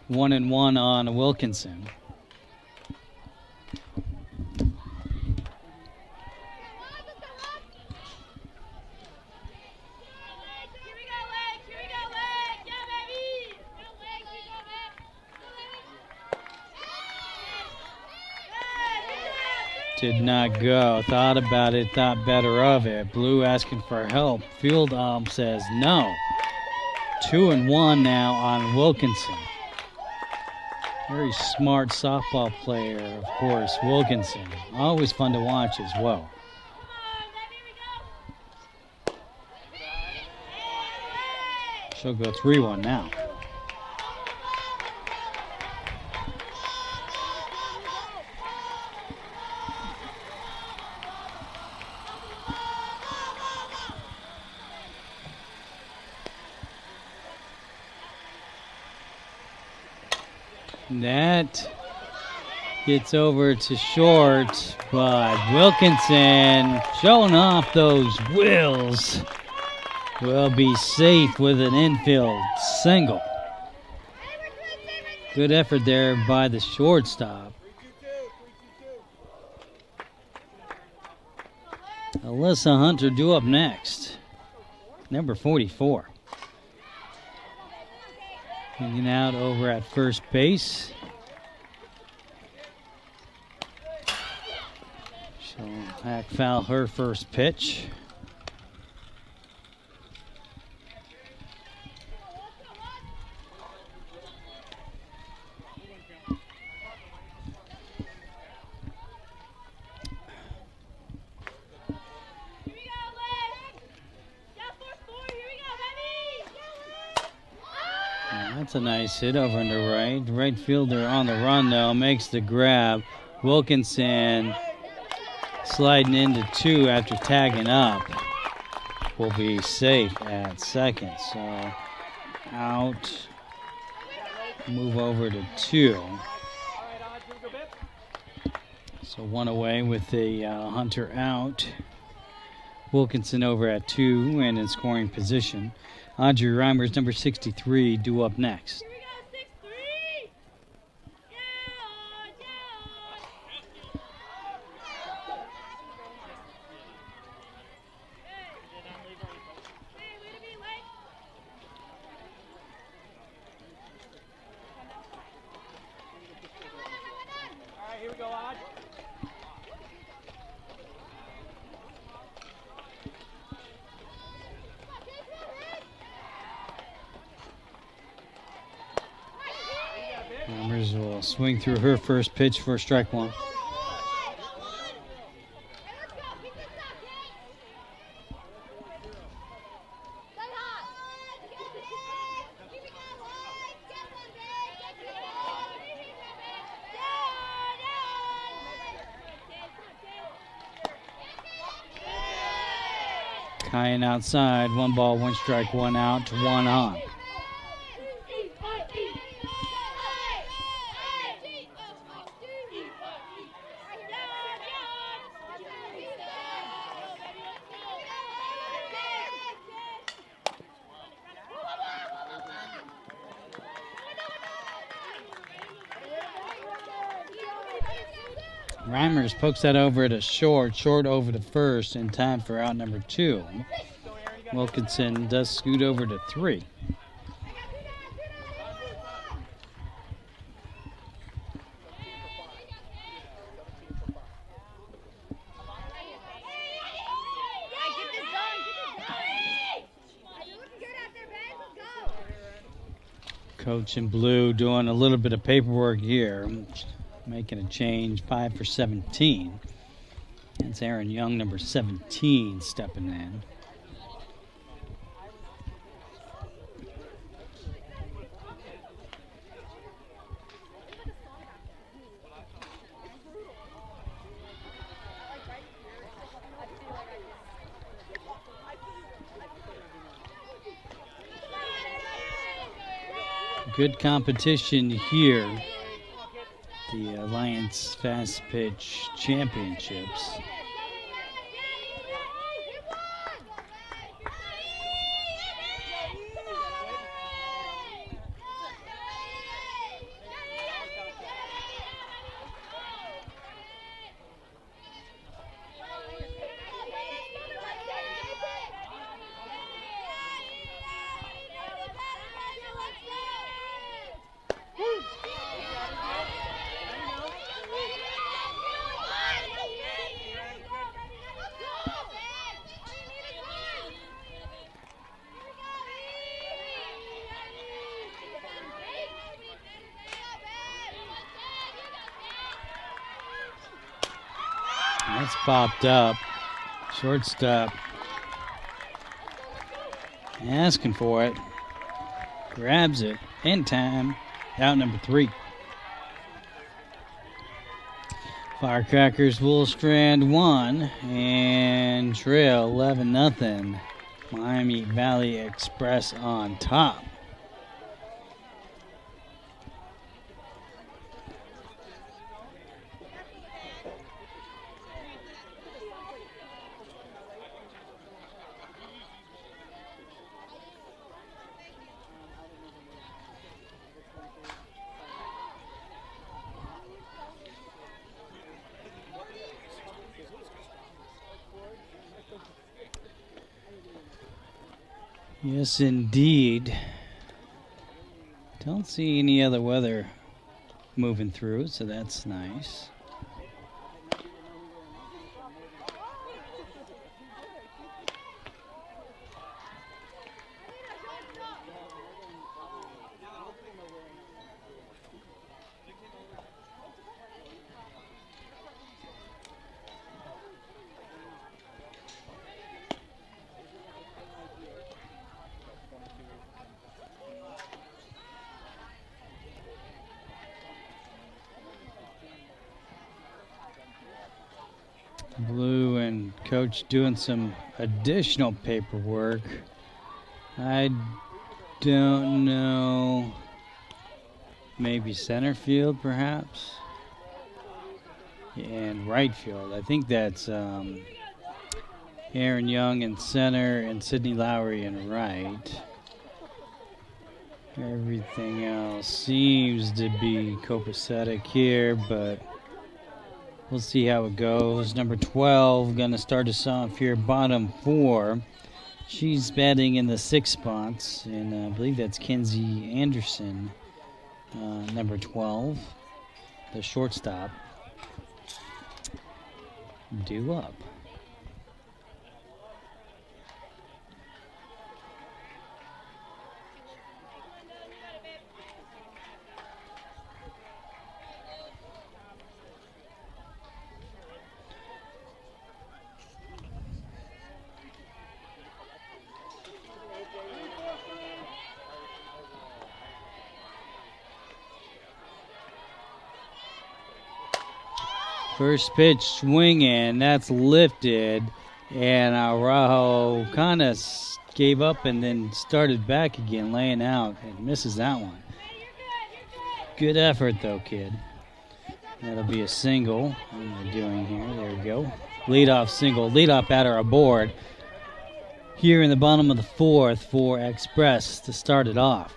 One and one on Wilkinson. Did not go. Thought about it, thought better of it. Blue asking for help. Field ump says no. 2 and 1 now on Wilkinson. Very smart softball player, of course, Wilkinson. Always fun to watch as well. She'll go 3-1 now. That gets over to short, but Wilkinson showing off those wheels will be safe with an infield single. Good effort there by the shortstop. Alyssa Hunter due up next, number 44. Hanging out over at first base. She'll hack foul her first pitch. That's a nice hit over on the right. Right fielder on the run, though, makes the grab. Wilkinson sliding into 2 after tagging up will be safe at second. So out, move over to 2. So 1 away with the Hunter out. Wilkinson over at 2 and in scoring position. Audrey Reimers, number 63, due up next. Reimers will swing through her first pitch for strike 1. Kyan outside, 1 ball, 1 strike, 1 out, 1 on. Reimers pokes that over to short over to first in time for out number 2. Wilkinson does scoot over to 3. Coach in blue doing a little bit of paperwork here. Making a change, 5 for 17. That's Aaron Young, number 17, stepping in. Good competition here. The Alliance Fast Pitch Championships. That's popped up. Shortstop asking for it. Grabs it in time. Out number 3. Firecrackers will strand 1 and trail 11-0. Miami Valley Express on top. Yes, indeed. Don't see any other weather moving through, so that's nice. Blue and Coach doing some additional paperwork. I don't know. Maybe center field, perhaps? And right field. I think that's Aaron Young in center and Sidney Lowry in right. Everything else seems to be copacetic here, but we'll see how it goes. Number 12 going to start us off here, bottom 4. She's batting in the 6 spots, and I believe that's Kenzie Anderson, number 12, the shortstop. Due up. First pitch swinging, that's lifted, and Araujo kind of gave up and then started back again, laying out, and misses that one. Good effort though, kid. That'll be a single. What am I doing here? There we go. Leadoff single, leadoff batter aboard here in the bottom of the 4th for Xpress to start it off.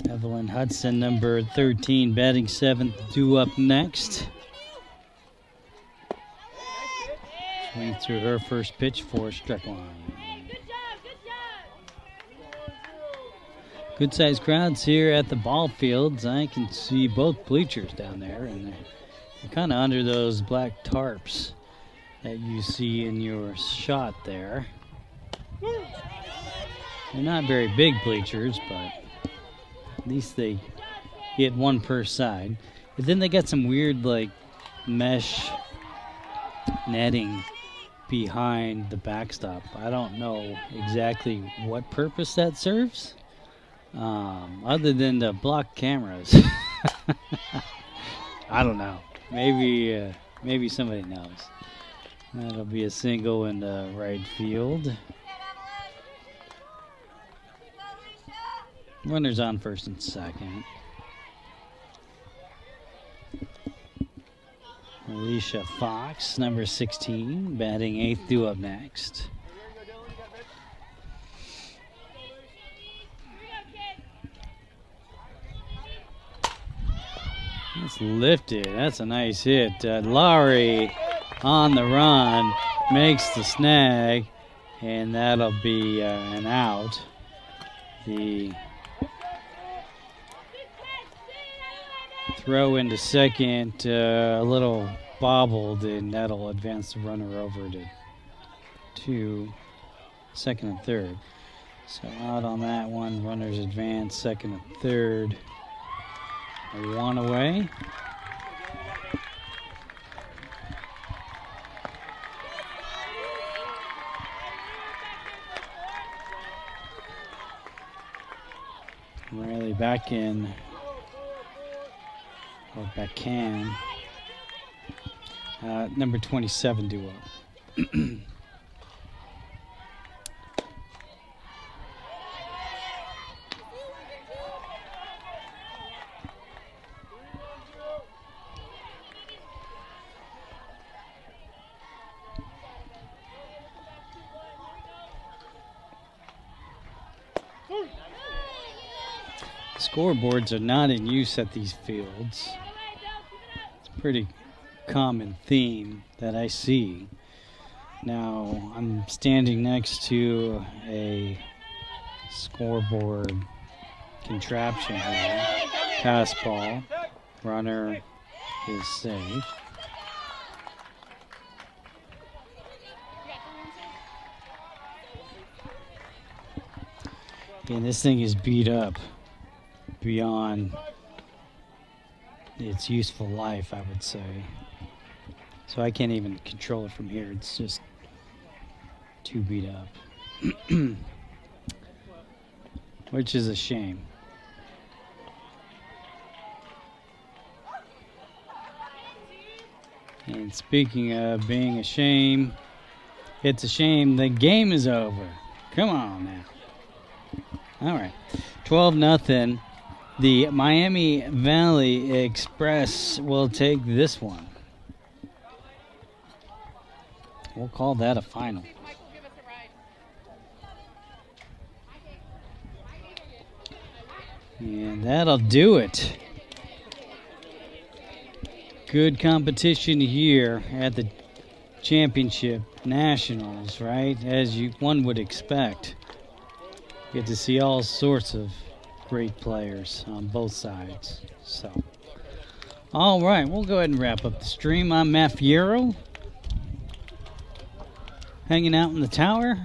Evelyn Hudson, number 13, batting 7th, due up next. Swing through her first pitch for strike one. Good sized crowds here at the ball fields. I can see both bleachers down there, and they're kind of under those black tarps that you see in your shot there. They're not very big bleachers, but at least they get one per side. But then they got some weird like mesh netting behind the backstop. I don't know exactly what purpose that serves, other than to block cameras. I don't know. Maybe somebody knows. That'll be a single in the right field. Runners on first and second. Alicia Fox, number 16, batting 8th, due up next. It's lifted. That's a nice hit. Lowry on the run makes the snag, and that'll be an out. The throw into second, a little bobbled, and that'll advance the runner over to second and third. So out on that one, runners advance, second and third. One away. Riley back in, or back can. Number 27 duo. Scoreboards are not in use at these fields. It's a pretty common theme that I see. Now, I'm standing next to a scoreboard contraption here. Pass ball. Runner is safe. And this thing is beat up beyond its useful life, I would say. So I can't even control it from here. It's just too beat up. Which is a shame. And speaking of being a shame, it's a shame the game is over. Come on now. All right. 12-0. The Miami Valley Express will take this one. We'll call that a final. And that'll do it. Good competition here at the championship nationals, right? As one would expect. Get to see all sorts of great players on both sides. So, all right, we'll go ahead and wrap up the stream. I'm Matt Fierro, hanging out in the tower.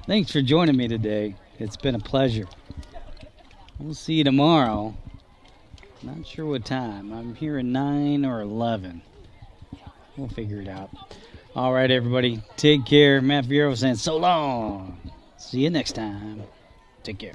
Thanks for joining me today. It's been a pleasure. We'll see you tomorrow. Not sure what time. I'm here at 9 or 11. We'll figure it out. All right, everybody. Take care. Matt Fierro saying so long. See you next time. Take care.